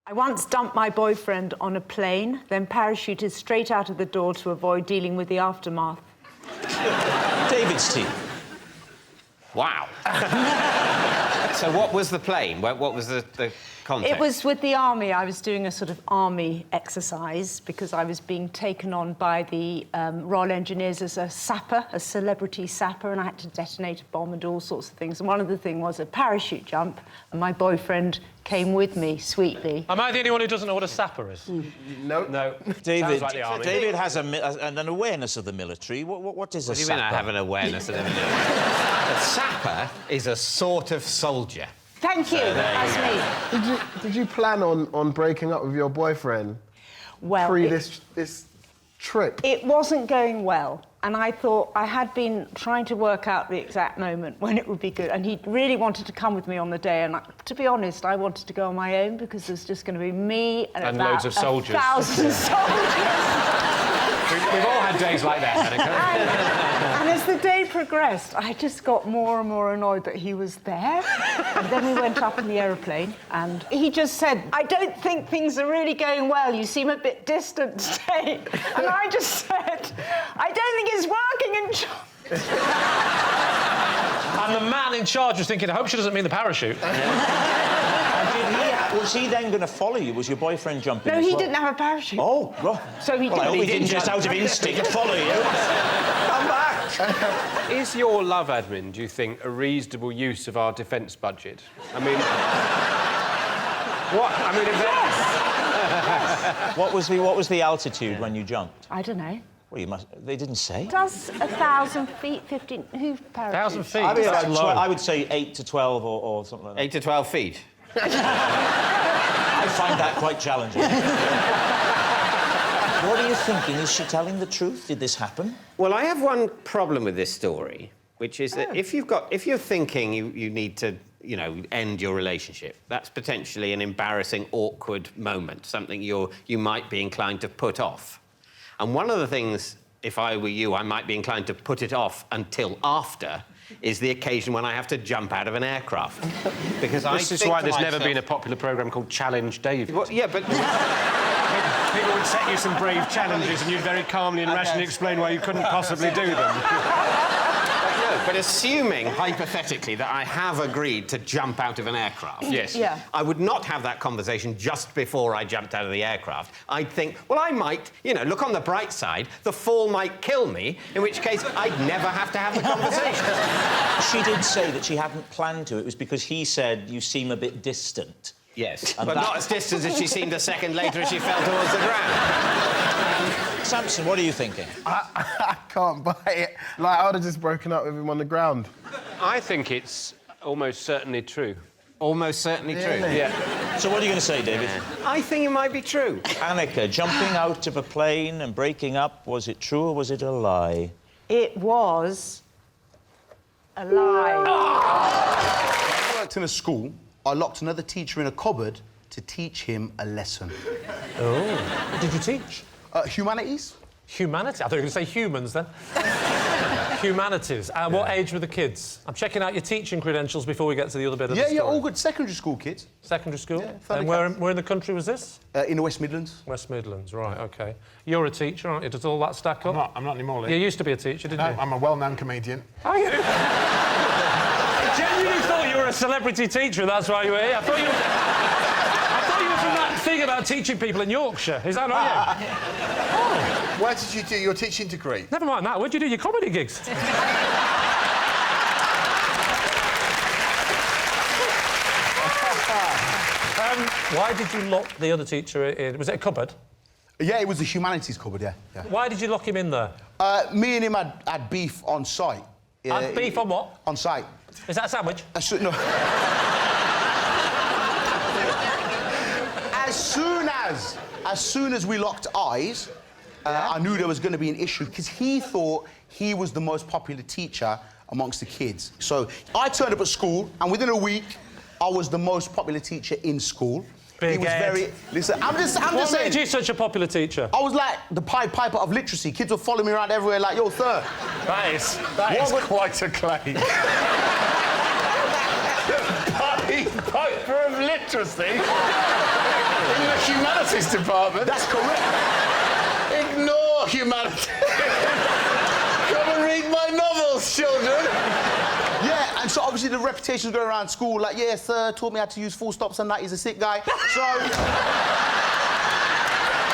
I once dumped my boyfriend on a plane, then parachuted straight out of the door to avoid dealing with the aftermath. David's team. Wow. So what was the plane? What was the context? It was with the army. I was doing a sort of army exercise because I was being taken on by the Royal Engineers as a sapper, a celebrity sapper, and I had to detonate a bomb and all sorts of things. And one of the things was a parachute jump, and my boyfriend came with me sweetly. Am I the only one who doesn't know what a sapper is? No. David, like the army. David has an awareness of the military. What is a sapper? What do you mean I have an awareness of the military? A sapper is a sort of soldier. Thank you, that's me. Did you plan on breaking up with your boyfriend pre this trip? It wasn't going well, and I thought I had been trying to work out the exact moment when it would be good, and he really wanted to come with me on the day, and to be honest, I wanted to go on my own because there's just going to be me and about loads of soldiers. 1,000 soldiers. We've all had days like that, Annika. And as the day progressed, I just got more and more annoyed that he was there. And then we went up in the aeroplane, and he just said, "I don't think things are really going well. You seem a bit distant today." And I just said, "I don't think it's working in And the man in charge was thinking, I hope she doesn't mean the parachute. Was he then going to follow you? Was your boyfriend jumping No, as he well? didn't have a parachute. Oh, well. So he Well, I hope he didn't just jump. out of instinct follow you. Come back. Is your love admin, do you think, a reasonable use of our defence budget? I mean... what? I mean, if Yes. What was the altitude when you jumped? I don't know. Well, you must... They didn't say. Does 1,000 feet, 15... Who parachutes? 1,000 feet? I mean, That's low. I would say 8 to 12 or something like that. 8 to 12 feet. I find that quite challenging. What are you thinking? Is she telling the truth? Did this happen? Well, I have one problem with this story, which is that if you're thinking you need to, you know, end your relationship, that's potentially an embarrassing, awkward moment, something you might be inclined to put off. And one of the things, if I were you, I might be inclined to put it off until after, is the occasion when I have to jump out of an aircraft. Because This is why there's never been a popular programme called Challenge David. Well, yeah, but... People would set you some brave challenges and you'd very calmly and rationally explain why you couldn't possibly do them. But assuming, hypothetically, that I have agreed to jump out of an aircraft... Yes. Yeah. I would not have that conversation just before I jumped out of the aircraft. I'd think, well, I might, you know, look on the bright side, the fall might kill me, in which case I'd never have to have the conversation. She did say that she hadn't planned to. It was because he said, you seem a bit distant. Yes, And but not as distant as she seemed a second later as she fell towards the ground. Samson, what are you thinking? I can't buy it. Like, I would have just broken up with him on the ground. I think it's almost certainly true. Almost certainly true. Yeah. So what are you going to say, David? I think it might be true. Annika, jumping out of a plane and breaking up, was it true or was it a lie? It was a lie. I worked in a school. I locked another teacher in a cupboard to teach him a lesson. Oh. What did you teach? Humanities. Humanity? I thought you were going to say humans, then. Humanities. What age were the kids? I'm checking out your teaching credentials before we get to the other bit of the story. Yeah, all good. Secondary school kids. Secondary school? Yeah, and where in the country was this? In the West Midlands. West Midlands, right, OK. You're a teacher, aren't you? Does all that stack up? I'm not anymore, Lee. You used to be a teacher, didn't you? I'm a well-known comedian. Are you? I genuinely thought you were a celebrity teacher, and that's why you were here. I thought you were from that thing about teaching people in Yorkshire. Is that not you? Oh. Where did you do your teaching degree? Never mind that. Where'd you do your comedy gigs? Why did you lock the other teacher in? Was it a cupboard? Yeah, it was the humanities cupboard, yeah. Why did you lock him in there? Me and him had beef on site. Had beef on what? On site. Is that a sandwich? No. As soon as we locked eyes, I knew there was going to be an issue because he thought he was the most popular teacher amongst the kids. So I turned up at school, and within a week, I was the most popular teacher in school. Big he was head. very... Listen, I'm just What saying... made you such a popular teacher? I was like the Pied Piper of literacy. Kids would follow me around everywhere like, yo, sir. That is quite a claim. Pied Piper of literacy? humanities department. That's correct. Ignore humanities. Come and read my novels, children. Yeah, and so obviously the reputation's going around school, like, yeah, sir, taught me how to use full stops and that, he's a sick guy. So...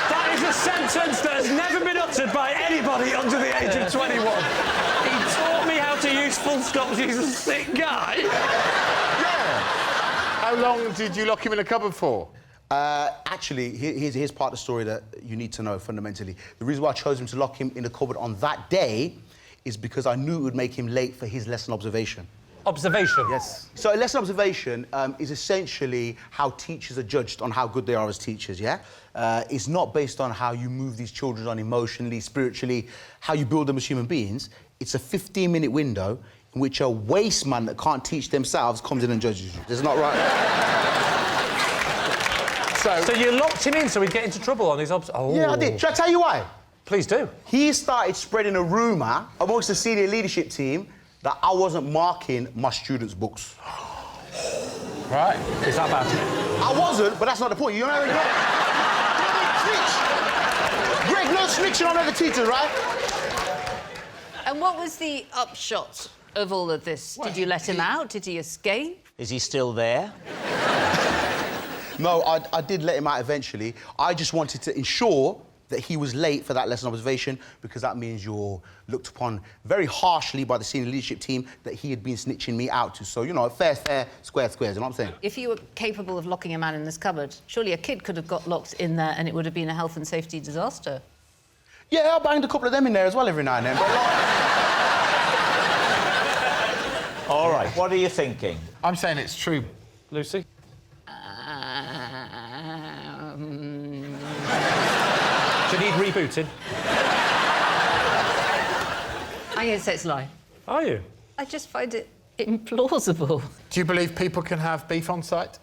That is a sentence that has never been uttered by anybody under the age of 21. He taught me how to use full stops, he's a sick guy. Yeah. How long did you lock him in a cupboard for? Actually, here's part of the story that you need to know fundamentally. The reason why I chose him to lock him in the cupboard on that day is because I knew it would make him late for his lesson observation. Observation? Yes. So a lesson observation is essentially how teachers are judged on how good they are as teachers, yeah? It's not based on how you move these children on emotionally, spiritually, how you build them as human beings. It's a 15-minute window in which a waste man that can't teach themselves comes in and judges you. That's not right. So you locked him in so he'd get into trouble on his Oh. Yeah, I did. Should I tell you why? Please do. He started spreading a rumour amongst the senior leadership team that I wasn't marking my students' books. Right. Is that bad? I wasn't, but that's not the point. You know what I mean? Snitch! Greg, no snitching on other teachers, right? And what was the upshot of all of this? Did you let him out? Did he escape? Is he still there? No, I did let him out eventually. I just wanted to ensure that he was late for that lesson observation because that means you're looked upon very harshly by the senior leadership team that he had been snitching me out to. So, you know, fair, square, squares, you know what I'm saying? If you were capable of locking a man in this cupboard, surely a kid could have got locked in there and it would have been a health and safety disaster. Yeah, I banged a couple of them in there as well every now and then, but... All right, what are you thinking? I'm saying it's true. Lucy? Do you need rebooting? I'm going to say it's a lie. Are you? I just find it implausible. Do you believe people can have beef on site?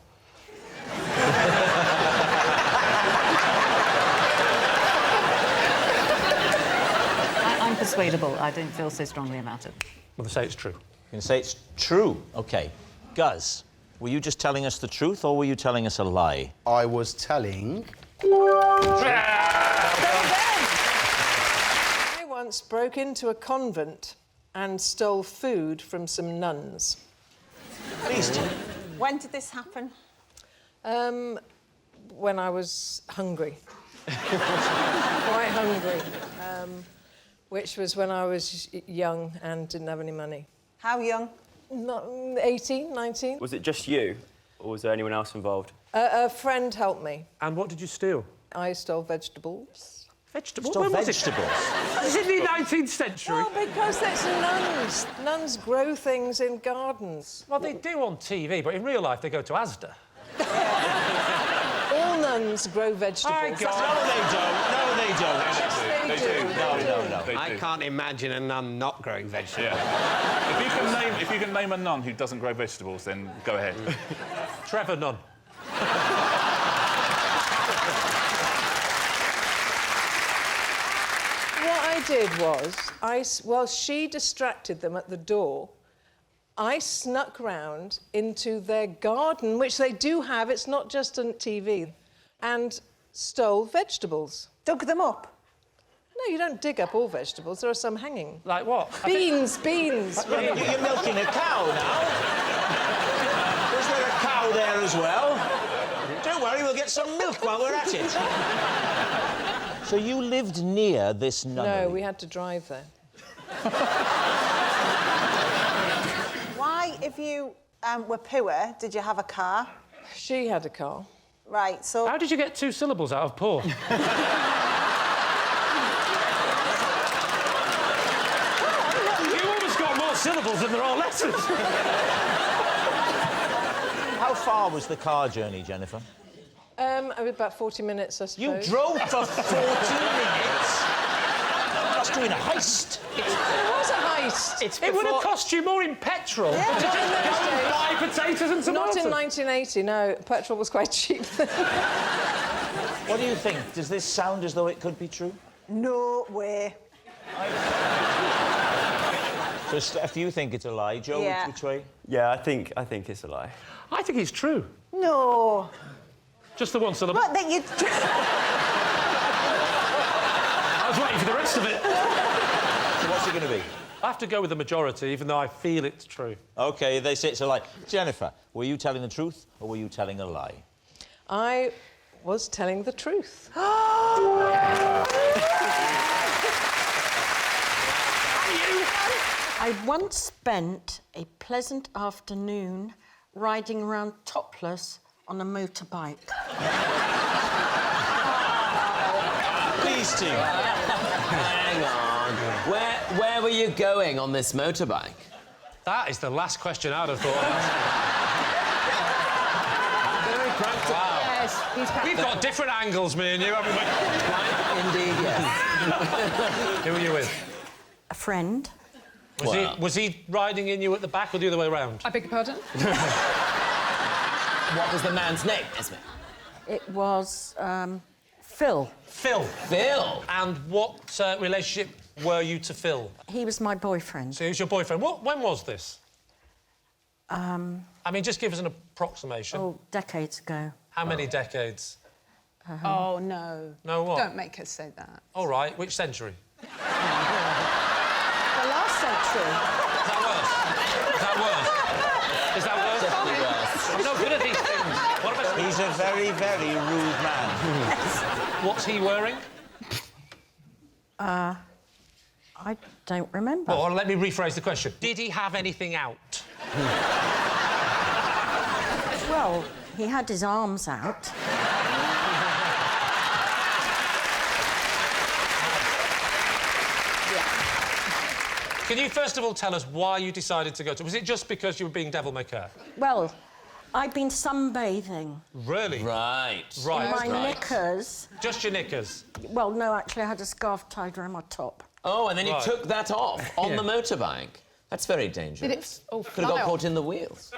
I'm persuadable. I don't feel so strongly about it. Well, they say it's true. You can say it's true. OK. Guz, were you just telling us the truth or were you telling us a lie? I was telling... I once broke into a convent and stole food from some nuns. Please do. When did this happen? When I was hungry. Quite hungry. Which was when I was young and didn't have any money. How young? Not 18, 19. Was it just you, or was there anyone else involved? A friend helped me. And what did you steal? I stole vegetables. Vegetables? Stole When was vegetables? Is it the 19th century? Well, because it's nuns. Nuns grow things in gardens. Well, they do on TV, but in real life they go to Asda. All nuns grow vegetables. No, they don't. No, they don't. Yes, they do. No. I can't imagine a nun not growing vegetables. Yeah. If you can name a nun who doesn't grow vegetables, then go ahead. Trevor Nunn. What I did was, while she distracted them at the door, I snuck round into their garden, which they do have, it's not just on TV, and stole vegetables. Dug them up? No, you don't dig up all vegetables. There are some hanging. Like what? Beans. You're milking a cow now. Is there a cow there as well? Don't worry, we'll get some milk while we're at it. So you lived near this nunnery? No, we had to drive there. Why, if you were poor, did you have a car? She had a car. Right, so... How did you get 2 syllables out of poor? You almost got more syllables than there are letters. How far was the car journey, Jennifer? About 40 minutes, I suppose. You drove for 40 minutes? That's doing a heist. It was a heist. It would have cost you more in petrol to just go and buy potatoes and tomatoes. Not in 1980, no. Petrol was quite cheap then. What do you think? Does this sound as though it could be true? No way. So, Steph, you think it's a lie. Joe, which way? Yeah, I think it's a lie. I think it's true. No. Just the one syllable. What, that you... I was waiting for the rest of it. So what's it going to be? I have to go with the majority, even though I feel it's true. OK, they say it's a lie. Jennifer, were you telling the truth or were you telling a lie? I was telling the truth. I once spent a pleasant afternoon riding around topless on a motorbike. Please, team. Hang on. Where were you going on this motorbike? That is the last question I'd have thought of. Very practical. Wow. Yes, he's We've got different angles, me and you, haven't we? Indeed, yes. Who were you with? A friend. Was he riding in you at the back or the other way around? I beg your pardon? What was the man's name, Esme? It was, Phil. Phil. Phil? And what relationship were you to Phil? He was my boyfriend. So he was your boyfriend. When was this? I mean, just give us an approximation. Oh, decades ago. How many decades? Oh, no. No what? Don't make us say that. All right, which century? The last century. Is that worse? Is that worse? Definitely worse. I'm not good at these things. What about... He's a very, very rude man. What's he wearing? I don't remember. Well, let me rephrase the question. Did he have anything out? Well, he had his arms out. Can you first of all tell us why you decided to go to... Was it just because you were being devil-may-care? Well, I'd been sunbathing. Really? Right. Right. In my knickers. Just your knickers? Well, no, actually, I had a scarf tied around my top. Oh, and then you Right. took that off on the motorbike. That's very dangerous. Did it? Oh, Could have got caught in the wheels.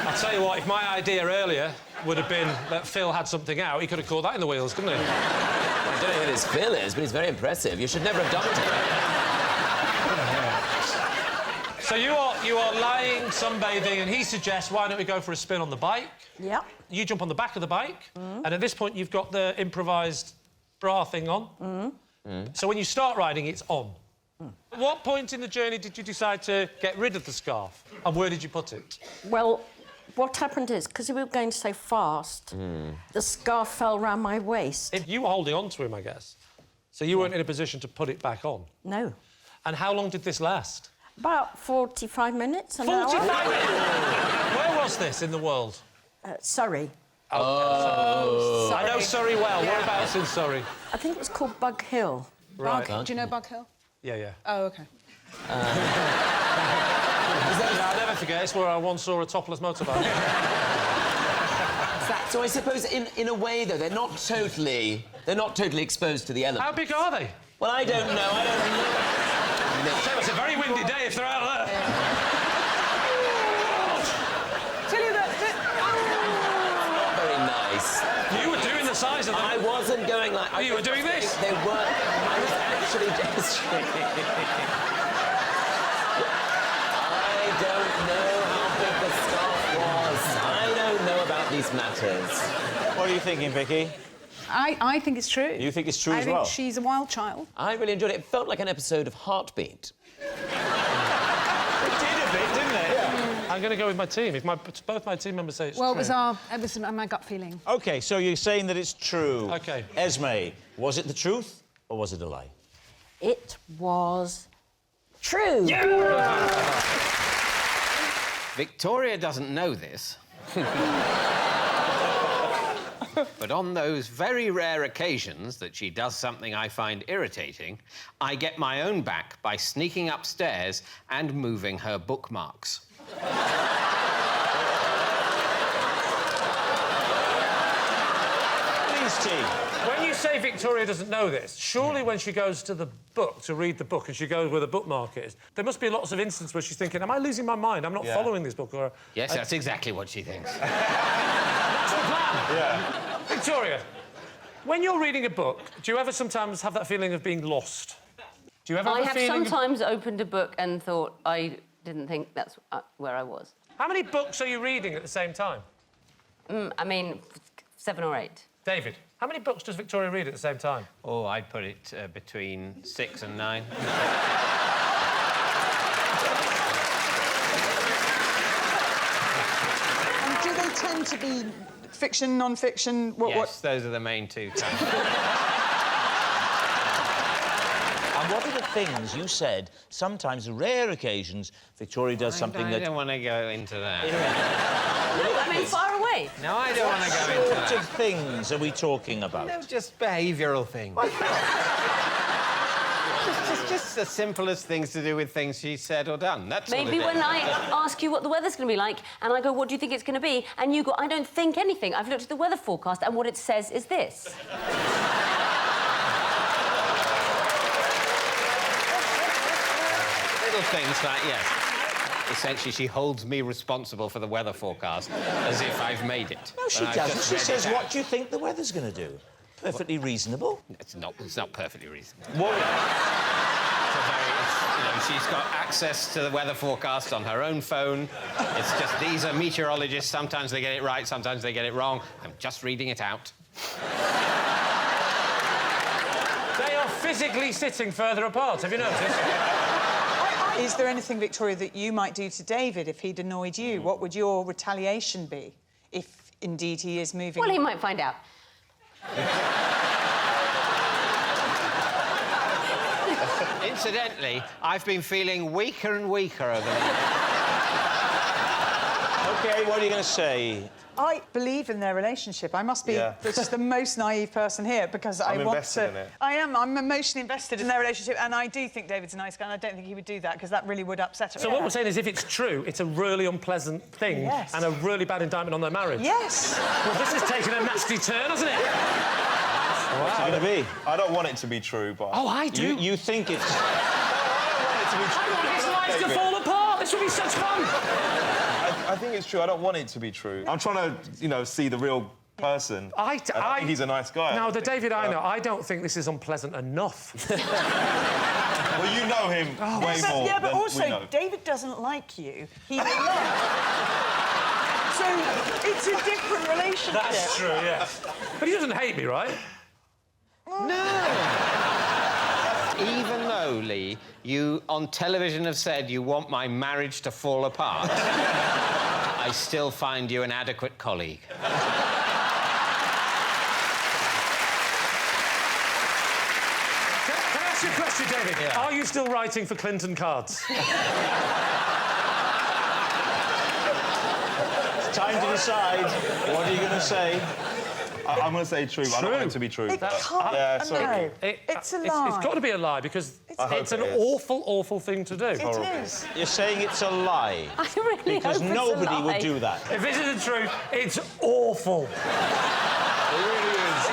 I'll tell you what, if my idea earlier would have been that Phil had something out, he could have caught that in the wheels, couldn't he? I don't know who this Phil is, but he's very impressive. You should never have dumped him. So you are lying, sunbathing, and he suggests, why don't we go for a spin on the bike? Yep. You jump on the back of the bike, and at this point, you've got the improvised bra thing on. So when you start riding, it's on. At what point in the journey did you decide to get rid of the scarf? And where did you put it? Well, what happened is, because we were going so fast, the scarf fell round my waist. You were holding on to him, I guess. So you weren't in a position to put it back on? No. And how long did this last? About 45 minutes, an 45 hour. minutes? Where was this in the world? Surrey. Oh. I know Surrey well. Whereabouts in Surrey? I think it was called Bug Hill. Right. Do you know Bug Hill? Yeah. Oh, OK. I'll never forget, it's where I once saw a topless motorbike. So I suppose, in a way, though, they're not totally exposed to the elements. How big are they? Well, I don't know. So it's a very windy day if they're out there. Tell you that... Not very nice. You were doing the size of them. I wasn't going like... Oh, you were doing this? They weren't... I was actually gesturing. I don't know how big the scarf was. I don't know about these matters. What are you thinking, Vicky? I think it's true. You think it's true as I well? think she's a wild child. I really enjoyed it. It felt like an episode of Heartbeat. It did a bit, didn't it? Yeah. I'm going to go with my team. If both my team members say it's true. Well, it was my gut feeling. OK, so you're saying that it's true. OK. Esme, was it the truth or was it a lie? It was true. Yeah! Victoria doesn't know this. But on those very rare occasions that she does something I find irritating, I get my own back by sneaking upstairs and moving her bookmarks. Please, T. When you say Victoria doesn't know this, surely when she goes to the book to read the book and she goes where the bookmark is, there must be lots of instances where she's thinking, am I losing my mind? I'm not following this book. Or... Yes, that's exactly what she thinks. That's the plan. Yeah. Victoria, when you're reading a book, do you ever sometimes have that feeling of being lost? Do you ever have I a have feeling sometimes opened a book and thought, I didn't think that's where I was. How many books are you reading at the same time? I mean, 7 or 8. David, how many books does Victoria read at the same time? Oh, I'd put it between 6 and 9. And do they tend to be fiction, non-fiction? Yes, those are the main two. And what are the things you said? Sometimes, rare occasions, Victoria does something that... I don't want to go into that. No, I mean, far away. No, I don't want to go into that. What sort of things are we talking about? No, just behavioural things. just the simplest things to do with things she said or done. That's Maybe when I ask you what the weather's going to be like, and I go, what do you think it's going to be? And you go, I don't think anything. I've looked at the weather forecast, and what it says is this. Little things like, yes. Essentially, she holds me responsible for the weather forecast, as if I've made it. No, she doesn't. She says, what do you think the weather's going to do? Perfectly reasonable. It's not perfectly reasonable. What? She's got access to the weather forecast on her own phone. It's just, these are meteorologists. Sometimes they get it right, sometimes they get it wrong. I'm just reading it out. They are physically sitting further apart, have you noticed? Is there anything, Victoria, that you might do to David if he'd annoyed you? What would your retaliation be if, indeed, he is moving... Well, he might find out. Incidentally, I've been feeling weaker and weaker over the years. OK, what are you going to say? I believe in their relationship. I must be just the most naive person here because I want to... I'm invested in it. I am. I'm emotionally invested in their relationship, and I do think David's a nice guy, and I don't think he would do that because that really would upset her. So what we're saying is, if it's true, it's a really unpleasant thing and a really bad indictment on their marriage. Yes. Well, this has taken a nasty turn, hasn't it? What's it going to be? I don't want it to be true, but... Oh, I do. You think it's... I want his life to fall apart. This would be such fun. I think it's true. I don't want it to be true. I'm trying to, see the real person. I think he's a nice guy. No, the David I know, I don't think this is unpleasant enough. Well, you know him way more Yeah, but than also, we know. David doesn't like you. He will not. So, it's a different relationship. That's true, yeah. But he doesn't hate me, right? No. Even though, Lee, you on television have said you want my marriage to fall apart, I still find you an adequate colleague. Can I ask you a question, David? Yeah. Are you still writing for Clinton cards? It's time to decide. What are you going to say? I'm going to say true, but I don't want it to be true. It can't... Yeah, sorry. No. It's a lie. It's got to be a lie, because it's an awful, awful thing to do. It is. You're saying it's a lie. I really Because hope it's a nobody lie. would do that. If this is the truth, it's awful. It really is.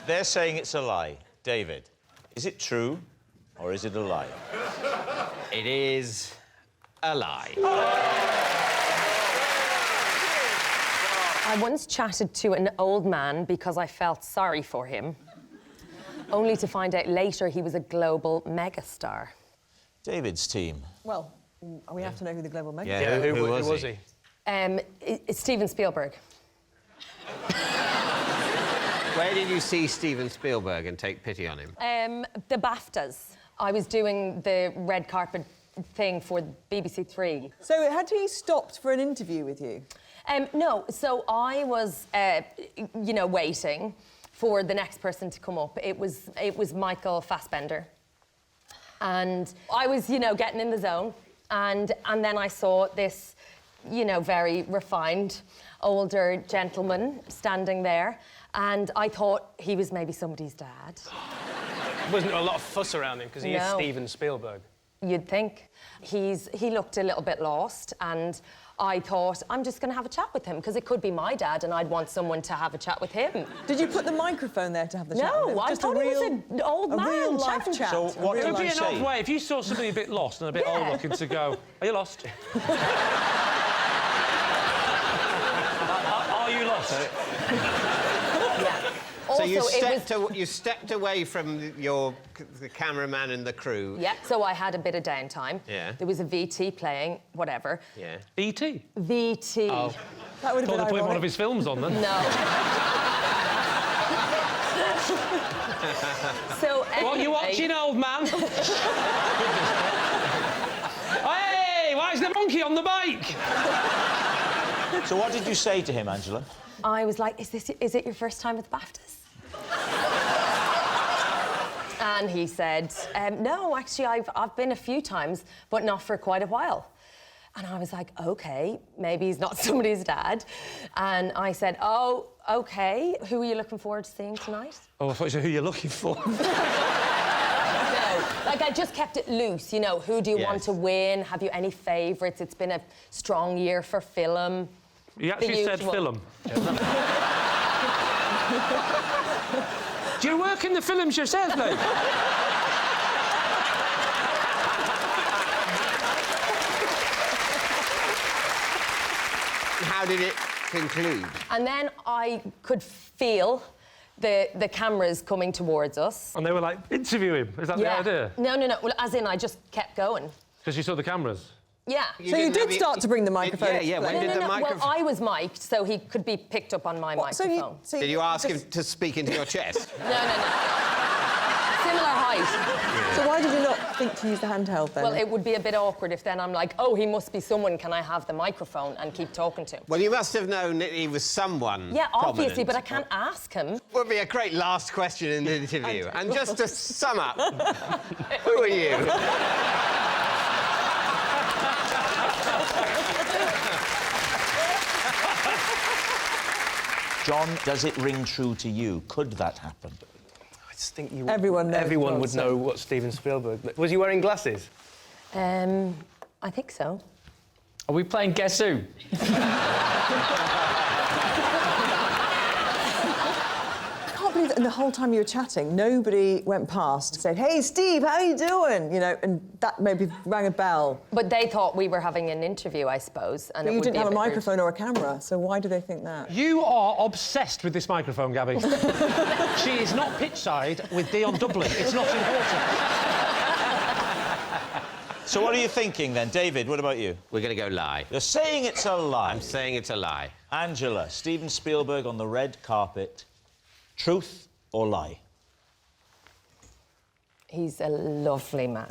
They're saying it's a lie. David, is it true or is it a lie? It is a lie. I once chatted to an old man because I felt sorry for him, only to find out later he was a global megastar. David's team. Well, we have to know who the global megastar Yeah, who was he? It's Steven Spielberg. Where did you see Steven Spielberg and take pity on him? The BAFTAs. I was doing the red carpet thing for BBC Three. So had he stopped for an interview with you? No, so I was, waiting for the next person to come up. It was Michael Fassbender. And I was, getting in the zone. And then I saw this, very refined, older gentleman standing there. And I thought he was maybe somebody's dad. Wasn't there a lot of fuss around him because he is Steven Spielberg? You'd think. He looked a little bit lost, and I thought, I'm just going to have a chat with him, because it could be my dad, and I'd want someone to have a chat with him. Did you put the microphone there to have the chat with him? No, I thought he was an old man. A real-life chat. So what It did would be you an say? odd way if you saw somebody a bit lost and a bit old-looking to go, are you lost? Are you lost? Yeah. So Also, you stepped away from the cameraman and the crew. Yeah, so I had a bit of downtime. Yeah. There was a VT playing, whatever. Yeah. E.T.? VT. Oh. That would have Thought been they put in one ironic. of his films on then. No. So anyway... What are you watching, old man? Hey, why is the monkey on the bike? So what did you say to him, Angela? I was like, is it your first time at the BAFTAs? And he said, no, actually, I've been a few times, but not for quite a while. And I was like, OK, maybe he's not somebody's dad. And I said, oh, OK, who are you looking forward to seeing tonight? Oh, I thought you said who you're looking for. No, like, I just kept it loose, you know, who do you want to win? Have you any favourites? It's been a strong year for film. You actually said film. Do you work in the films yourself, mate? How did it conclude? And then I could feel the cameras coming towards us. And they were like, interview him. Is that the idea? No. Well, as in, I just kept going. Because you saw the cameras? Yeah. So you did start to bring the microphone. Yeah. When did the microphone? Well, I was mic'd, so he could be picked up on my microphone. Did you ask him to speak into your chest? No. Similar height. So why did you not think to use the handheld then? Well, it would be a bit awkward if then I'm like, oh, he must be someone, can I have the microphone and keep talking to him? Well, you must have known that he was someone Yeah, obviously, prominent. but I can't ask him. Would be a great last question in the interview. And just to sum up, who are you? John, does it ring true to you? Could that happen? I just think you... Everyone knows Everyone would what's know what Steven Spielberg... Was he wearing glasses? I think so. Are we playing Guess Who? I can't believe that in the whole time you were chatting, nobody went past and said, hey, Steve, how you doing? You know, and that maybe rang a bell. But they thought we were having an interview, I suppose. And But it you would didn't be have a bit rude. microphone or a camera, so why do they think that? You are obsessed with this microphone, Gabby. She is not pitch side with Dion Dublin. It's not important. So what are you thinking then? David, what about you? We're going to go lie. You're saying it's a lie. I'm saying it's a lie. Angela, Steven Spielberg on the red carpet. Truth or lie? He's a lovely man.